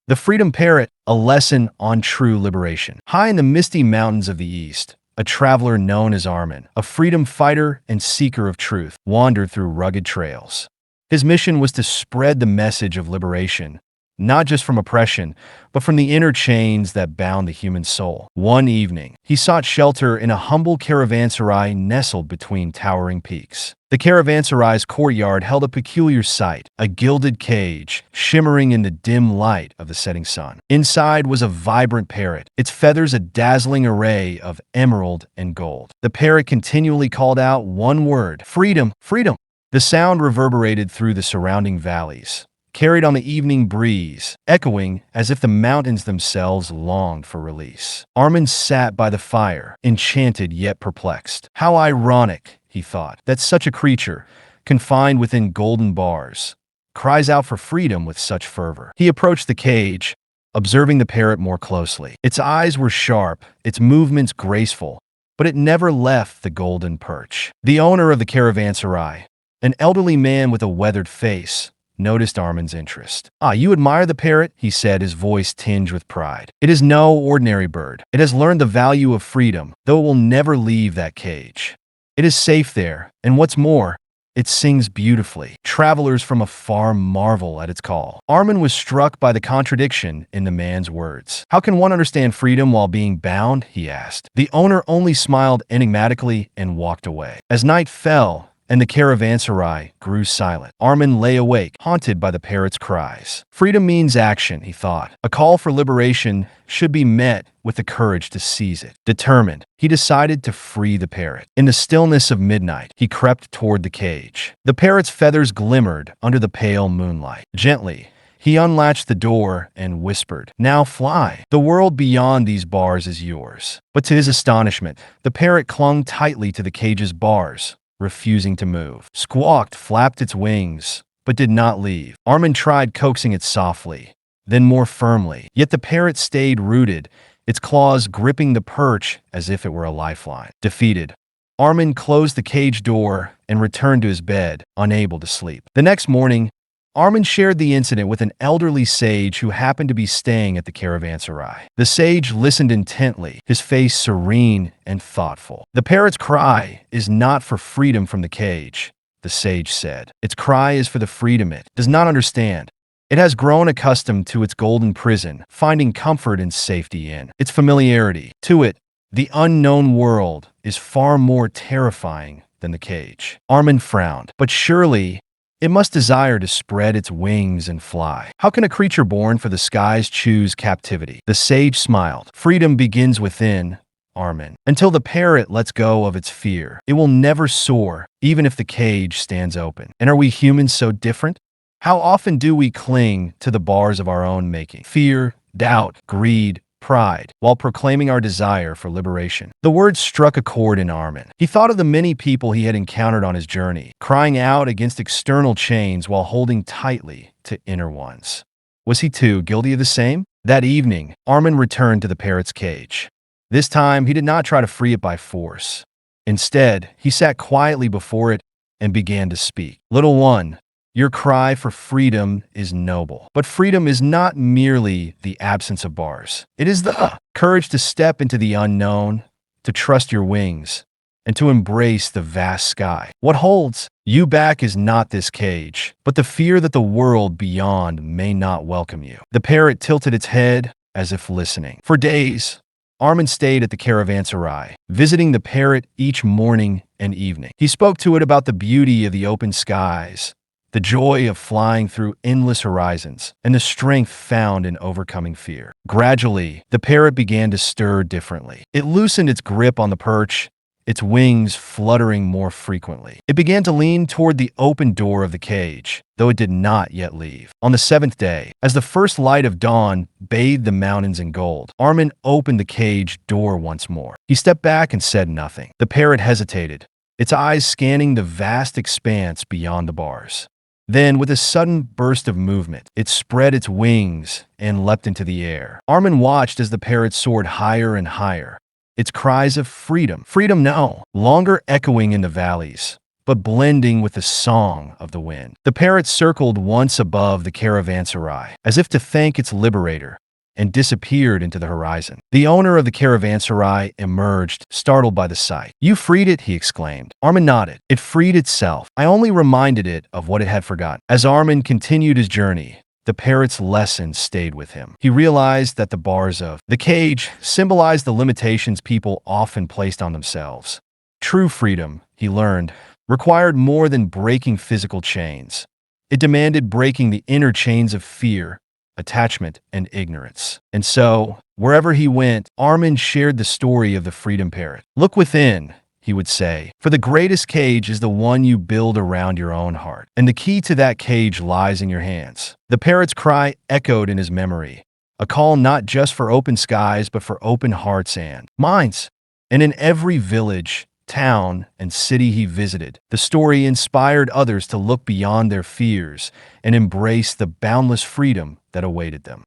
The Freedom Parrot, a lesson on true liberation. High in the misty mountains of the east, a traveler known as Arman, a freedom fighter and seeker of truth, wandered through rugged trails. His mission was to spread the message of liberation, not just from oppression, but from the inner chains that bound the human soul. One evening, he sought shelter in a humble caravanserai nestled between towering peaks. The caravanserai's courtyard held a peculiar sight, a gilded cage shimmering in the dim light of the setting sun. Inside was a vibrant parrot, its feathers a dazzling array of emerald and gold. The parrot continually called out one word: freedom, freedom. The sound reverberated through the surrounding valleys, carried on the evening breeze, echoing as if the mountains themselves longed for release. Arman sat by the fire, enchanted yet perplexed. How ironic, he thought, that such a creature, confined within golden bars, cries out for freedom with such fervor. He approached the cage, observing the parrot more closely. Its eyes were sharp, its movements graceful, but it never left the golden perch. The owner of the caravanserai, an elderly man with a weathered face, noticed Arman's interest. "Ah, you admire the parrot?" he said, his voice tinged with pride. "It is no ordinary bird. It has learned the value of freedom, though it will never leave that cage. It is safe there, and what's more, it sings beautifully. Travelers from afar marvel at its call." Arman was struck by the contradiction in the man's words. "How can one understand freedom while being bound?" he asked. The owner only smiled enigmatically and walked away. As night fell, and the caravanserai grew silent, Arman lay awake, haunted by the parrot's cries. Freedom means action, he thought. A call for liberation should be met with the courage to seize it. Determined, he decided to free the parrot. In the stillness of midnight, he crept toward the cage. The parrot's feathers glimmered under the pale moonlight. Gently, he unlatched the door and whispered, "Now fly. The world beyond these bars is yours." But to his astonishment, the parrot clung tightly to the cage's bars, refusing to move. Squawked, flapped its wings, but did not leave. Arman tried coaxing it softly, then more firmly. Yet the parrot stayed rooted, its claws gripping the perch as if it were a lifeline. Defeated, Arman closed the cage door and returned to his bed, unable to sleep. The next morning, Arman shared the incident with an elderly sage who happened to be staying at the caravanserai. The sage listened intently, his face serene and thoughtful. "The parrot's cry is not for freedom from the cage," the sage said. "Its cry is for the freedom it does not understand. It has grown accustomed to its golden prison, finding comfort and safety in its familiarity. To it, the unknown world is far more terrifying than the cage." Arman frowned. "But surely it must desire to spread its wings and fly. How can a creature born for the skies choose captivity?" The sage smiled. "Freedom begins within, Arman. Until the parrot lets go of its fear, it will never soar, even if the cage stands open. And are we humans so different? How often do we cling to the bars of our own making? Fear, doubt, greed, pride, while proclaiming our desire for liberation." The words struck a chord in Arman. He thought of the many people he had encountered on his journey, crying out against external chains while holding tightly to inner ones. Was he too guilty of the same? That evening, Arman returned to the parrot's cage. This time, he did not try to free it by force. Instead, he sat quietly before it and began to speak. "Little one, your cry for freedom is noble. But freedom is not merely the absence of bars. It is the courage to step into the unknown, to trust your wings, and to embrace the vast sky. What holds you back is not this cage, but the fear that the world beyond may not welcome you." The parrot tilted its head as if listening. For days, Arman stayed at the caravanserai, visiting the parrot each morning and evening. He spoke to it about the beauty of the open skies, the joy of flying through endless horizons, and the strength found in overcoming fear. Gradually, the parrot began to stir differently. It loosened its grip on the perch, its wings fluttering more frequently. It began to lean toward the open door of the cage, though it did not yet leave. On the seventh day, as the first light of dawn bathed the mountains in gold, Arman opened the cage door once more. He stepped back and said nothing. The parrot hesitated, its eyes scanning the vast expanse beyond the bars. Then, with a sudden burst of movement, it spread its wings and leapt into the air. Arman watched as the parrot soared higher and higher, its cries of freedom, freedom no longer echoing in the valleys, but blending with the song of the wind. The parrot circled once above the caravanserai, as if to thank its liberator, and disappeared into the horizon. The owner of the caravanserai emerged, startled by the sight. "You freed it," he exclaimed. Arman nodded. "It freed itself. I only reminded it of what it had forgotten." As Arman continued his journey, the parrot's lesson stayed with him. He realized that the bars of the cage symbolized the limitations people often placed on themselves. True freedom, he learned, required more than breaking physical chains. It demanded breaking the inner chains of fear, attachment, and ignorance. And so, wherever he went, Arman shared the story of the Freedom Parrot. "Look within," he would say, "for the greatest cage is the one you build around your own heart. And the key to that cage lies in your hands." The parrot's cry echoed in his memory, a call not just for open skies, but for open hearts and minds. And in every village, town, and city he visited, the story inspired others to look beyond their fears and embrace the boundless freedom that awaited them.